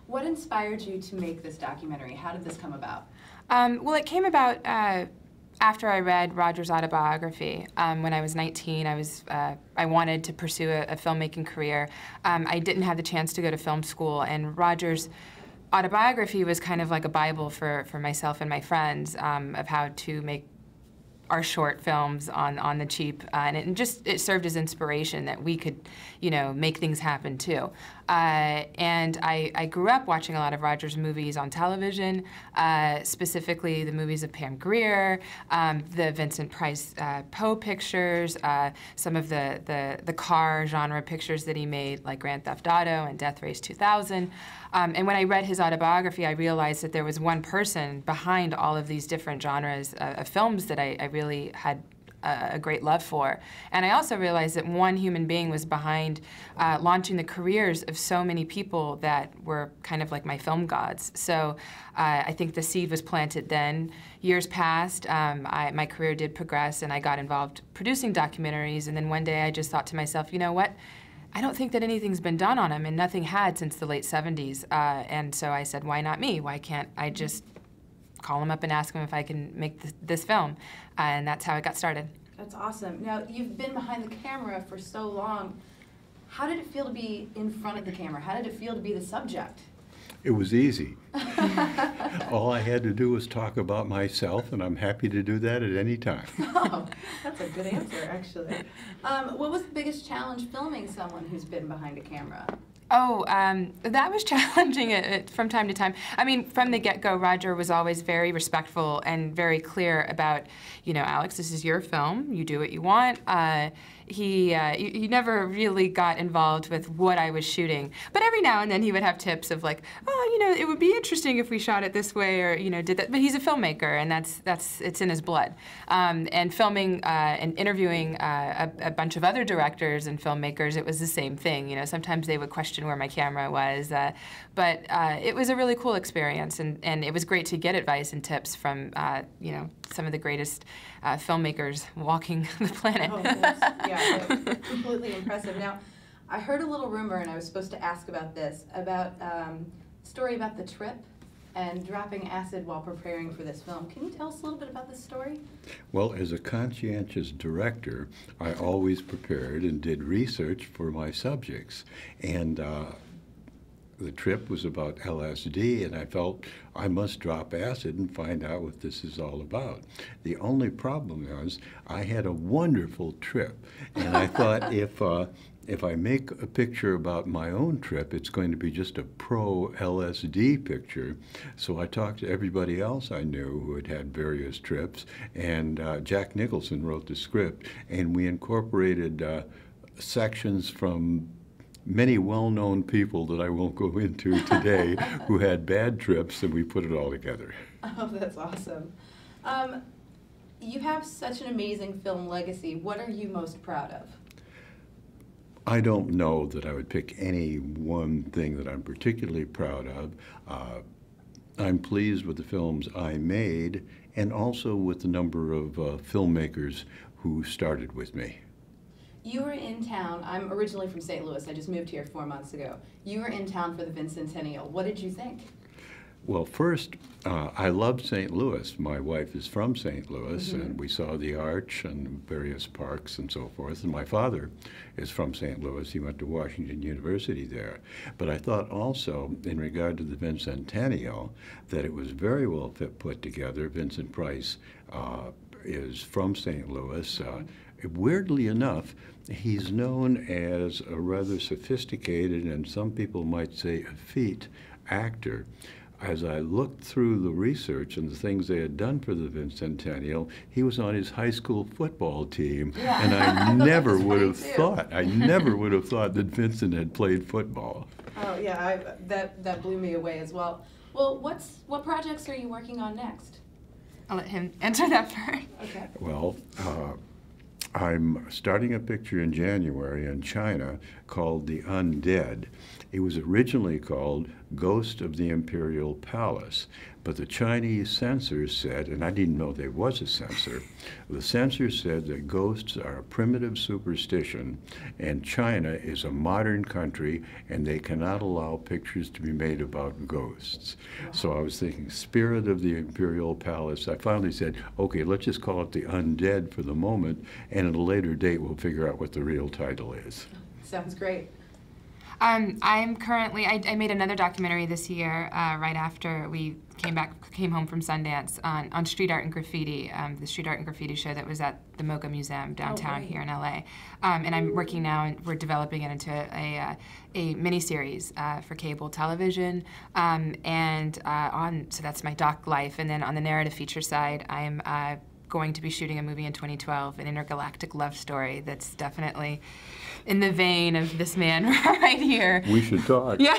What inspired you to make this documentary? How did this come about? Well, it came about after I read Roger's autobiography. When I was 19, I wanted to pursue a filmmaking career. I didn't have the chance to go to film school, and Roger's autobiography was kind of like a Bible for myself and my friends of how to make our short films on the cheap, and it served as inspiration that we could, you know, make things happen too. And I grew up watching a lot of Roger's movies on television, specifically the movies of Pam Grier, the Vincent Price Poe pictures, some of the car genre pictures that he made, like Grand Theft Auto and Death Race 2000. And when I read his autobiography, I realized that there was one person behind all of these different genres of films that I really had a great love for. And I also realized that one human being was behind launching the careers of so many people that were kind of like my film gods. So I think the seed was planted then. Years passed, my career did progress, and I got involved producing documentaries, and then one day I just thought to myself, you know what? I don't think that anything's been done on him, and nothing had since the late 70s. And so I said, why not me? Why can't I just call him up and ask him if I can make this film? And that's how it got started. That's awesome. Now, you've been behind the camera for so long. How did it feel to be in front of the camera? How did it feel to be the subject? It was easy. All I had to do was talk about myself, and I'm happy to do that at any time. Oh, that's a good answer, actually. What was the biggest challenge filming someone who's been behind a camera? Oh, that was challenging from time to time. I mean, from the get-go, Roger was always very respectful and very clear about, you know, Alex, this is your film. You do what you want. He never really got involved with what I was shooting. But every now and then he would have tips of like, oh, you know, it would be interesting if we shot it this way, or, you know, did that. But he's a filmmaker, and it's in his blood. And filming and interviewing a bunch of other directors and filmmakers, it was the same thing. You know, sometimes they would question where my camera was. But it was a really cool experience, and it was great to get advice and tips from, you know, some of the greatest filmmakers walking the planet. Oh, of course. Yeah, completely impressive. Now, I heard a little rumor, and I was supposed to ask about this, about a story about the trip and dropping acid while preparing for this film. Can you tell us a little bit about this story? Well, as a conscientious director, I always prepared and did research for my subjects. And the trip was about LSD, and I felt I must drop acid and find out what this is all about. The only problem was I had a wonderful trip, and I thought if I make a picture about my own trip, it's going to be just a pro-LSD picture. So I talked to everybody else I knew who had had various trips, and Jack Nicholson wrote the script, and we incorporated sections from many well-known people that I won't go into today who had bad trips, and we put it all together. Oh, that's awesome. You have such an amazing film legacy. What are you most proud of? I don't know that I would pick any one thing that I'm particularly proud of. I'm pleased with the films I made, and also with the number of filmmakers who started with me. You were in town. I'm originally from St. Louis. I just moved here 4 months ago. You were in town for the Vincentennial. What did you think? Well, first, I loved St. Louis. My wife is from St. Louis, and we saw the Arch and various parks and so forth. And my father is from St. Louis. He went to Washington University there. But I thought also, in regard to the Vincentennial, that it was very well put together. Vincent Price is from St. Louis. Weirdly enough, he's known as a rather sophisticated, and some people might say effete, actor. As I looked through the research and the things they had done for the Vincentennial, he was on his high school football team, and I never would have thought, that Vincent had played football. Oh yeah, that blew me away as well. Well, what projects are you working on next? I'll let him answer that first. Okay. Well, I'm starting a picture in January in China called The Undead. It was originally called Ghost of the Imperial Palace. But the Chinese censors said, and I didn't know there was a censor, the censors said that ghosts are a primitive superstition and China is a modern country and they cannot allow pictures to be made about ghosts. So I was thinking, Spirit of the Imperial Palace. I finally said, okay, let's just call it The Undead for the moment, and at a later date we'll figure out what the real title is. Sounds great. I'm currently, I made another documentary this year, right after we came home from Sundance, on street art and graffiti, the street art and graffiti show that was at the MoCA Museum downtown here in LA. And I'm working now, and we're developing it into a miniseries for cable television. So that's my doc life. And then on the narrative feature side, I'm going to be shooting a movie in 2012, an intergalactic love story that's definitely in the vein of this man right here. We should talk. Yeah.